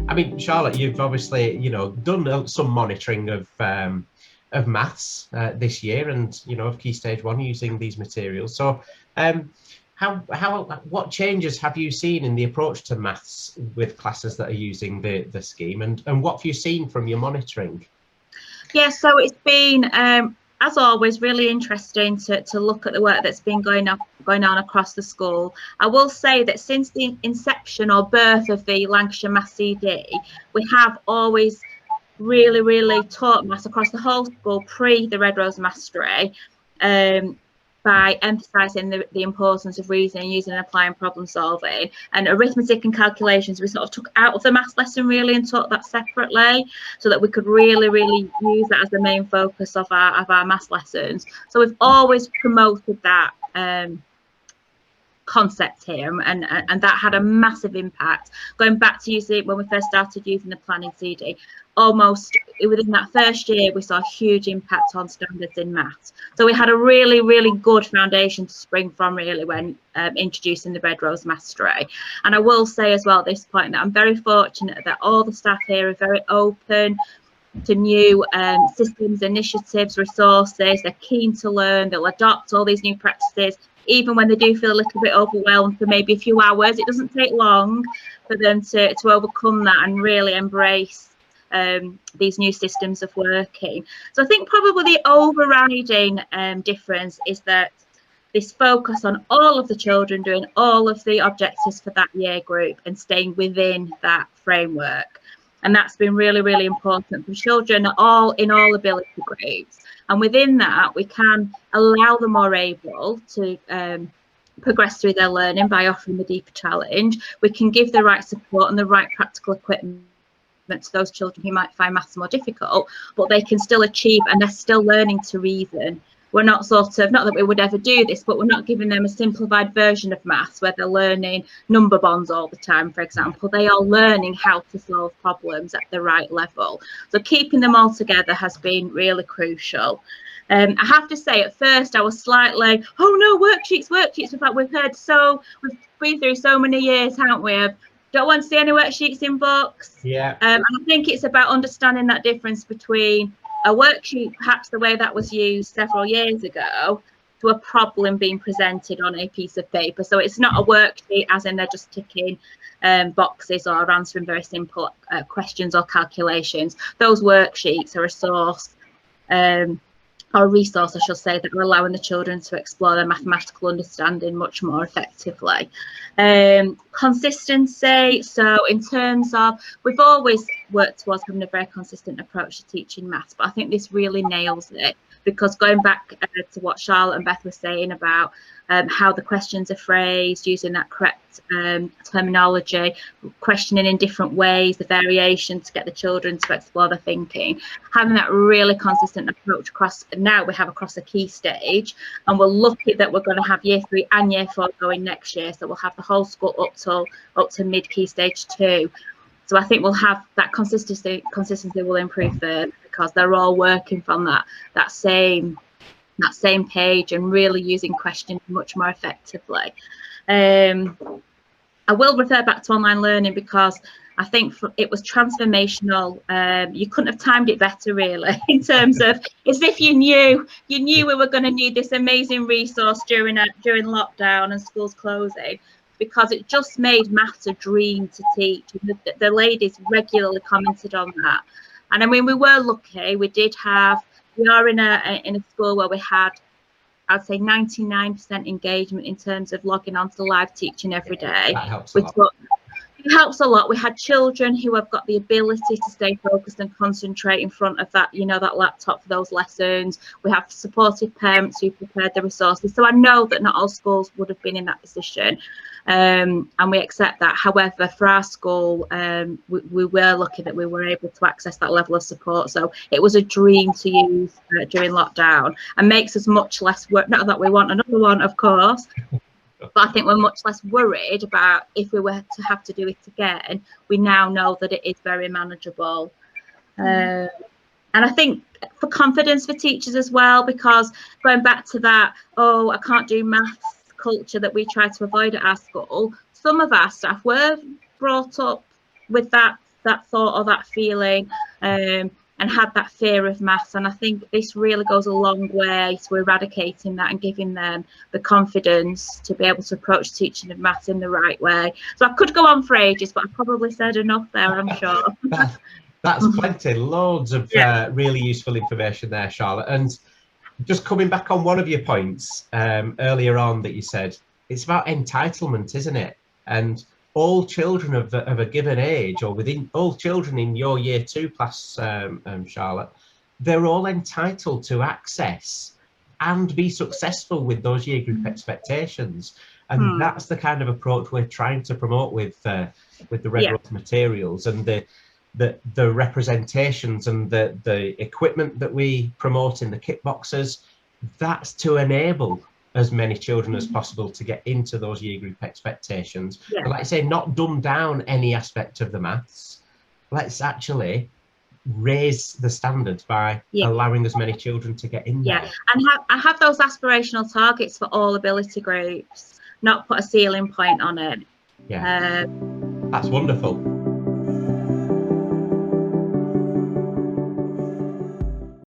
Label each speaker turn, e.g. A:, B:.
A: I mean, Charlotte, you've obviously, done some monitoring of maths this year, and of Key Stage 1 using these materials. So, what changes have you seen in the approach to maths with classes that are using the scheme, and what have you seen from your monitoring?
B: Yeah, so it's been, as always, really interesting to look at the work that's been going on across the school. I will say that since the inception or birth of the Lancashire Maths CD, we have always really taught maths across the whole school pre the Red Rose Mastery, by emphasising the importance of reasoning, using and applying problem solving, and arithmetic and calculations we sort of took out of the maths lesson really and taught that separately, so that we could really use that as the main focus of our maths lessons. So we've always promoted that concept here, and that had a massive impact. Going back to using when we first started using the planning CD, almost within that first year we saw a huge impact on standards in maths. So we had a really good foundation to spring from really when introducing the Red Rose Mastery. And I will say as well at this point that I'm very fortunate that all the staff here are very open to new systems, initiatives, resources. They're keen to learn. They'll adopt all these new practices, even when they do feel a little bit overwhelmed for maybe a few hours. It doesn't take long for them to overcome that and really embrace these new systems of working. So I think probably the overriding difference is that this focus on all of the children doing all of the objectives for that year group and staying within that framework. And that's been really important for children all in all ability groups. And within that, we can allow them more able to progress through their learning by offering the deeper challenge. We can give the right support and the right practical equipment to those children who might find maths more difficult, but they can still achieve and they're still learning to reason. We're not sort of, not that we would ever do this, but we're not giving them a simplified version of maths where they're learning number bonds all the time, for example. They are learning how to solve problems at the right level. So keeping them all together has been really crucial. I have to say, at first I was slightly, oh no, worksheets. In fact, we've been through so many years, haven't we? Don't want to see any worksheets in books.
A: Yeah.
B: I think it's about understanding that difference between a worksheet, perhaps the way that was used several years ago, to a problem being presented on a piece of paper. So it's not a worksheet as in they're just ticking boxes or answering very simple questions or calculations. Those worksheets are a source or a resource, I should say, that are allowing the children to explore their mathematical understanding much more effectively. Consistency, so in terms of, we've always worked towards having a very consistent approach to teaching maths, but I think this really nails it, because going back to what Charlotte and Beth were saying about how the questions are phrased, using that correct terminology, questioning in different ways, the variation to get the children to explore their thinking, having that really consistent approach across, now we have across a key stage, and we're lucky that we're going to have year 3 and year 4 going next year, so we'll have the whole school up to mid key stage 2. So I think we'll have that consistency will improve there, because they're all working from that same page and really using questions much more effectively. I will refer back to online learning because I think it was transformational. You couldn't have timed it better, really, in terms of, as if you knew we were going to need this amazing resource during lockdown and schools closing, because it just made maths a dream to teach. The ladies regularly commented on that. And I mean, we were lucky. We are in a school where we had, I'd say, 99% engagement in terms of logging on to live teaching every day.
A: That helps a lot.
B: It helps a lot. We had children who have got the ability to stay focused and concentrate in front of that, that laptop for those lessons. We have supportive parents who prepared the resources. So I know that not all schools would have been in that position, and we accept that. However, for our school, we were lucky that we were able to access that level of support. So it was a dream to use during lockdown, and makes us much less work. Not that we want another one, of course. But I think we're much less worried about if we were to have to do it again. We now know that it is very manageable. And I think for confidence for teachers as well, because going back to that, I can't do maths culture that we try to avoid at our school, some of our staff were brought up with that that thought or that feeling, and had that fear of maths. And I think this really goes a long way to eradicating that and giving them the confidence to be able to approach teaching of maths in the right way. So I could go on for ages, but I've probably said enough there, I'm sure.
A: That's plenty, loads of really useful information there, Charlotte. And just coming back on one of your points earlier on that you said, it's about entitlement, isn't it? And all children of a given age, or within all children in your year 2 class, Charlotte, they're all entitled to access and be successful with those year group expectations. And that's the kind of approach we're trying to promote with the Red Rose materials, and the representations and the equipment that we promote in the kit boxes. That's to enable as many children as possible to get into those year group expectations. But like I say, not dumb down any aspect of the maths. Let's actually raise the standards by allowing as many children to get in there.
B: And have those aspirational targets for all ability groups, not put a ceiling point on it.
A: That's wonderful.